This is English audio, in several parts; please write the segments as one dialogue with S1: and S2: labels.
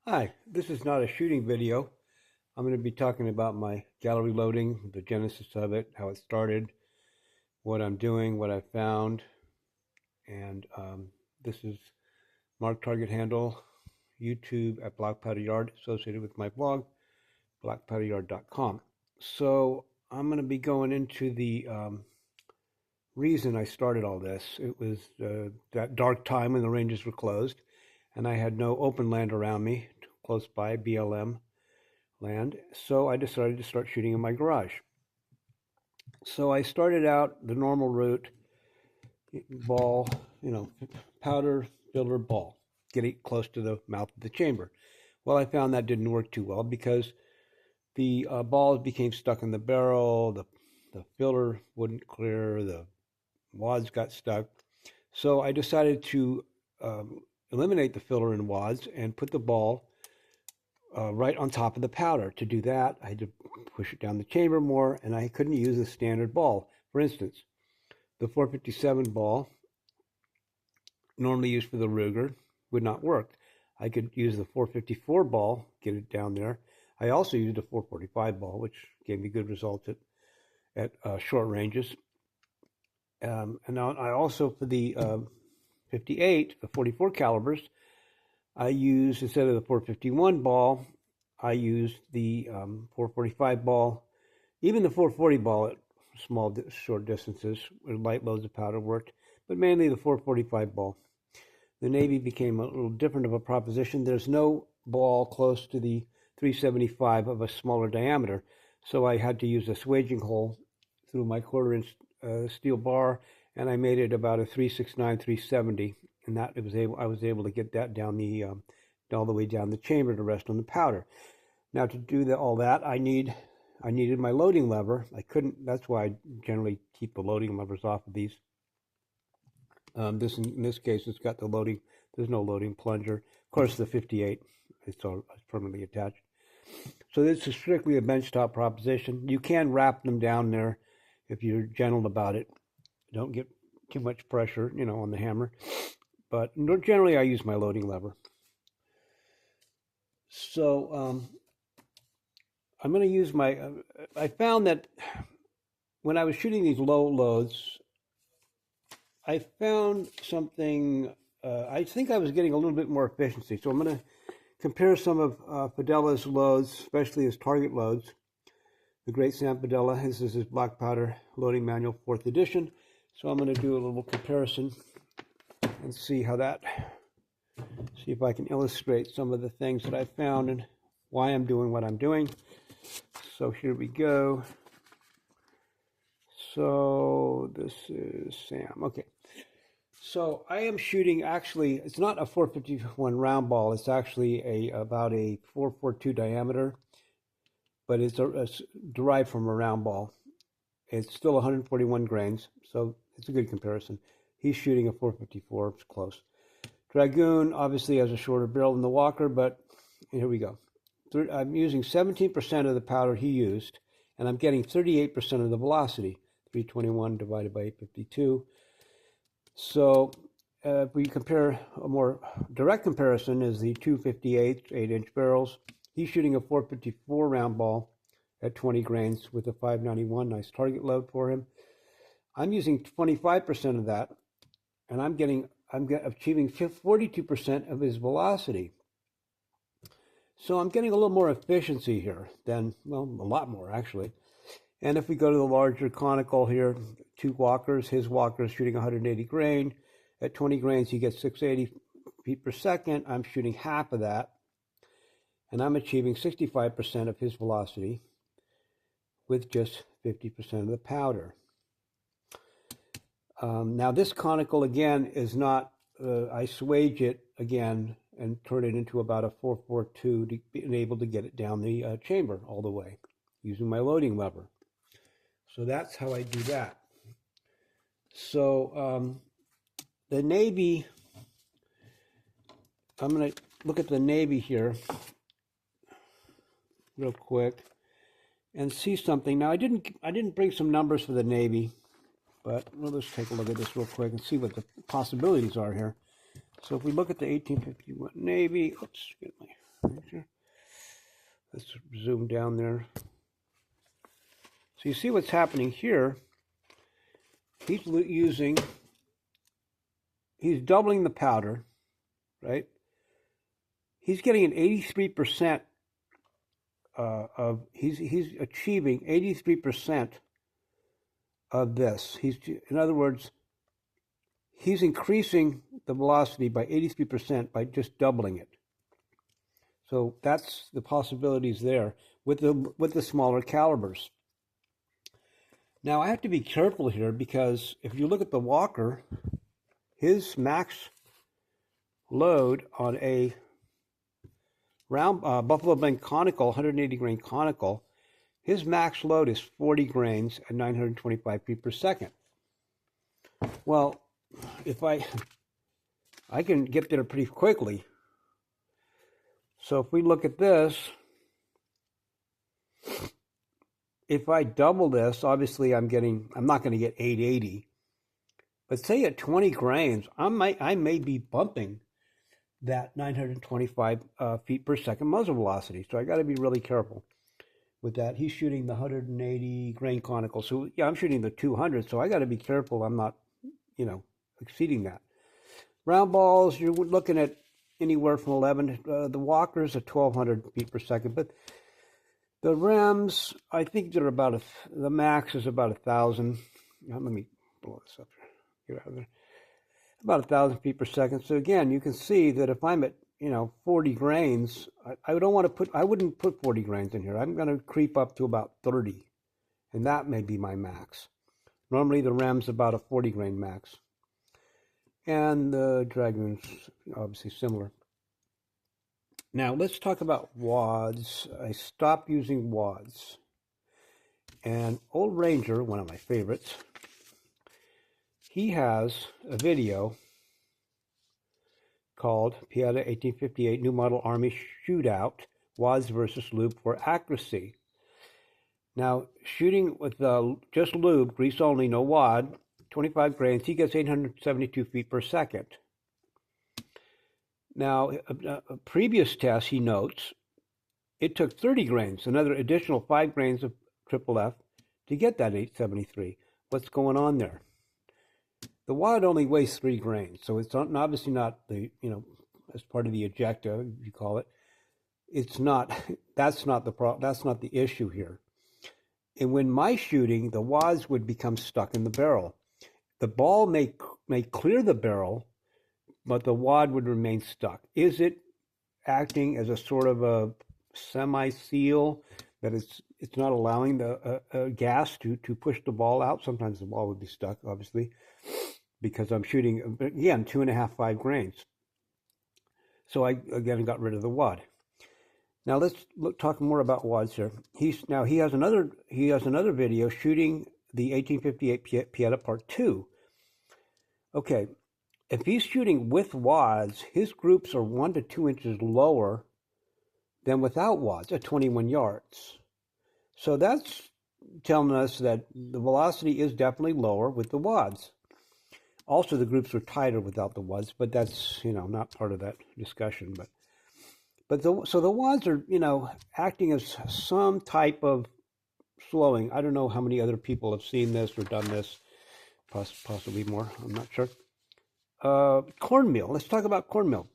S1: Hi, this is not a shooting video. I'm going to be talking about my gallery loading, the genesis of it, how it started, what I'm doing, what I found, and this is Mark Target Handle, YouTube at Black Powder Yard, associated with my blog, blackpowderyard.com. So I'm going to be going into the reason I started all this. It was that dark time when the ranges were closed, and I had no open land around me, close by, BLM land, so I decided to start shooting in my garage. So I started out the normal route, ball, powder, filler, ball, get it close to the mouth of the chamber. Well, I found that didn't work too well because the balls became stuck in the barrel, the filler wouldn't clear, the wads got stuck. So I decided to eliminate the filler and wads and put the ball right on top of the powder. To do that, I had to push it down the chamber more, and I couldn't use a standard ball. For instance, the 457 ball, normally used for the Ruger, would not work. I could use the 454 ball, get it down there. I also used a 445 ball, which gave me good results at short ranges. And I also, for the 58, the 44 calibers, I used, instead of the 451 ball, I used the 445 ball. Even the 440 ball at small, short distances, with light loads of powder worked, but mainly the 445 ball. The Navy became a little different of a proposition. There's no ball close to the 375 of a smaller diameter, so I had to use a swaging hole through my quarter-inch steel bar, and I made it about a 369, 370, and I was able to get that down all the way down the chamber to rest on the powder. Now, to do all that, I needed my loading lever. I couldn't. That's why I generally keep the loading levers off of these. In this case, it's got the loading. There's no loading plunger. Of course, the 58 it's permanently attached. So this is strictly a benchtop proposition. You can wrap them down there if you're gentle about it. Don't get too much pressure, on the hammer. But generally, I use my loading lever. So I'm going to use I found that when I was shooting these low loads, I found something. I think I was getting a little bit more efficiency. So I'm going to compare some of Fadalas loads, especially his target loads. The Great Sam Fadala. This is his black powder loading manual, 4th edition. So I'm going to do a little comparison and see if I can illustrate some of the things that I found and why I'm doing what I'm doing. So here we go. So this is Sam. Okay. So I am shooting, actually, it's not a 451 round ball. It's actually about a 442 diameter, but it's derived from a round ball. It's still 141 grains, so it's a good comparison. He's shooting a 454, it's close. Dragoon obviously has a shorter barrel than the Walker, but here we go. I'm using 17% of the powder he used, and I'm getting 38% of the velocity, 321 divided by 852. So if we compare, a more direct comparison is the 258 8-inch barrels. He's shooting a 454 round ball at 20 grains with a 591, nice target load for him. I'm using 25% of that, and I'm achieving 42% of his velocity. So I'm getting a little more efficiency here than, well, a lot more actually. And if we go to the larger conical here, two Walkers, his Walker is shooting 180 grain. At 20 grains, he gets 680 feet per second. I'm shooting half of that, and I'm achieving 65% of his velocity with just 50% of the powder. Now this conical again is not, I swage it again and turn it into about a 442 to be able to get it down the chamber all the way using my loading lever. So that's how I do that. So the Navy, I'm going to look at the Navy here real quick and see something. Now I didn't bring some numbers for the Navy, but let's take a look at this real quick and see what the possibilities are here. So if we look at the 1851 Navy, oops, get my let's zoom down there. So you see what's happening here. He's doubling the powder, right? He's getting an 83% he's achieving 83% of this. In other words, he's increasing the velocity by 83% by just doubling it. So that's the possibilities there with the smaller calibers. Now I have to be careful here because if you look at the Walker, his max load on a round Buffalo Bend conical, 180 grain conical, his max load is 40 grains at 925 feet per second. Well, if I can get there pretty quickly. So if we look at this, if I double this, obviously I'm not going to get 880. But say at 20 grains, I may be bumping that 925 feet per second muzzle velocity. So I got to be really careful with that. He's shooting the 180 grain conical. So yeah, I'm shooting the 200. So I got to be careful I'm not, exceeding that. Round balls, you're looking at anywhere from 11. The Walkers at 1,200 feet per second. But the Rems, I think they're about the max is about 1,000. Let me blow this up here. Get out of there. About 1,000 feet per second. So again, you can see that if I'm at 40 grains, I wouldn't put 40 grains in here. I'm going to creep up to about 30, and that may be my max. Normally the Rem's about a 40 grain max, and the Dragoon's obviously similar. Now let's talk about wads. I stopped using wads, and Old Ranger, one of my favorites, he has a video called Pieta 1858 New Model Army Shootout, Wads versus Lube for Accuracy. Now, shooting with just lube, grease only, no wad, 25 grains, he gets 872 feet per second. Now, a previous test, he notes, it took 30 grains, another additional 5 grains of triple F to get that 873. What's going on there? The wad only weighs 3 grains, so it's obviously not the, as part of the ejecta, you call it. It's not, that's not the issue here. And when my shooting, the wads would become stuck in the barrel. The ball may clear the barrel, but the wad would remain stuck. Is it acting as a sort of a semi-seal that it's not allowing the gas to push the ball out? Sometimes the ball would be stuck, obviously, because I'm shooting, again, 2.5, 5 grains. So I, again, got rid of the wad. Now let's talk more about wads here. He has another video shooting the 1858 Pieta Part 2. Okay, if he's shooting with wads, his groups are 1 to 2 inches lower than without wads at 21 yards. So that's telling us that the velocity is definitely lower with the wads. Also, the groups are tighter without the wads, but that's, not part of that discussion. So the wads are, acting as some type of slowing. I don't know how many other people have seen this or done this, possibly more, I'm not sure. Cornmeal, let's talk about cornmeal.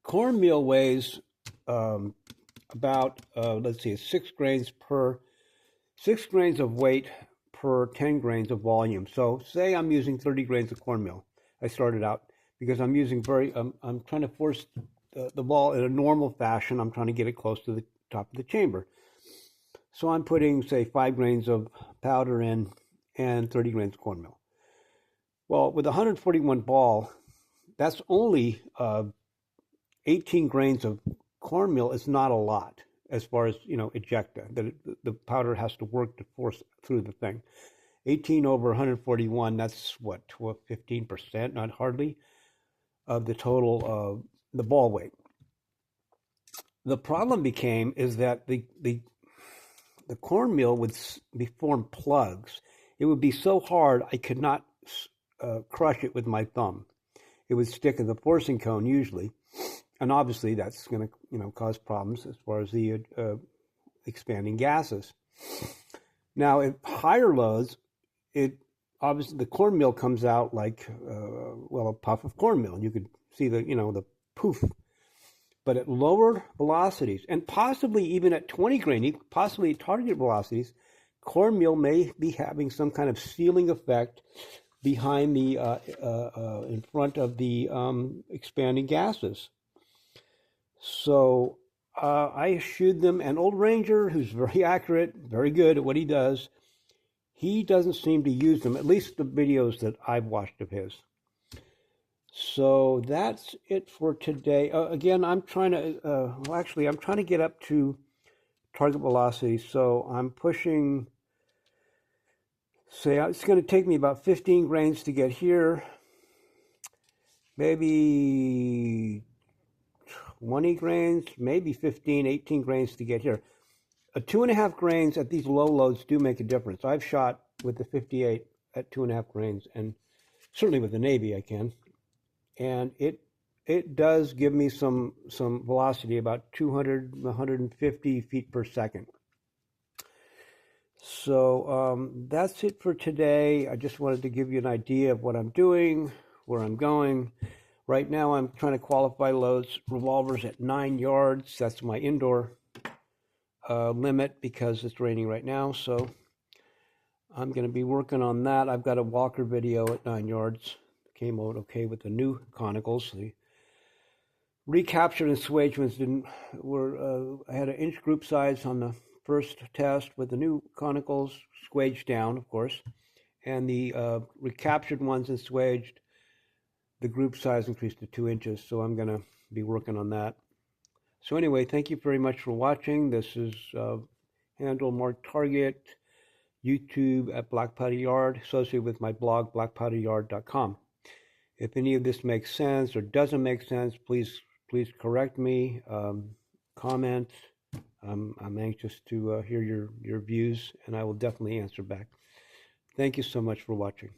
S1: Cornmeal weighs about, let's see, 6 grains of weight per 10 grains of volume. So say I'm using 30 grains of cornmeal. I started out because I'm using I'm trying to force the ball in a normal fashion. I'm trying to get it close to the top of the chamber. So I'm putting, say, 5 grains of powder in and 30 grains of cornmeal. Well, with 141 ball, that's only 18 grains of cornmeal. Is not a lot as far as, ejecta. The powder has to work to force through the thing. 18 over 141, that's what, 15%, not hardly, of the total the ball weight. The problem is that the cornmeal would form plugs. It would be so hard I could not crush it with my thumb. It would stick in the forcing cone usually, And obviously that's going to, cause problems as far as the expanding gases. Now, at higher loads, it obviously the cornmeal comes out like a puff of cornmeal. You could see the poof. But at lower velocities, and possibly even at 20 grain, possibly at target velocities, cornmeal may be having some kind of sealing effect behind the in front of the expanding gases. So I issued them an old Ranger who's very accurate, very good at what he does. He doesn't seem to use them, at least the videos that I've watched of his. So that's it for today. Again, I'm trying to, I'm trying to get up to target velocity. So I'm pushing, say, it's going to take me about 15 grains to get here. Maybe 20 grains, maybe 15, 18 grains to get here. 2.5 grains at these low loads do make a difference. I've shot with the 58 at 2.5 grains, and certainly with the Navy I can. And it does give me some velocity, about 200, 150 feet per second. So that's it for today. I just wanted to give you an idea of what I'm doing, where I'm going. Right now I'm trying to qualify loads, revolvers at 9 yards. That's my indoor limit because it's raining right now. So I'm going to be working on that. I've got a Walker video at 9 yards. Came out okay with the new conicals. The recaptured and swage ones I had an inch group size on the first test with the new conicals, swaged down, of course, and the recaptured ones and swaged, the group size increased to 2 inches. So I'm going to be working on that. So anyway, thank you very much for watching. This is handle Mark Target, YouTube at Black Powder Yard, associated with my blog, blackpowderyard.com. If any of this makes sense or doesn't make sense, please correct me, comment. I'm anxious to hear your views, and I will definitely answer back. Thank you so much for watching.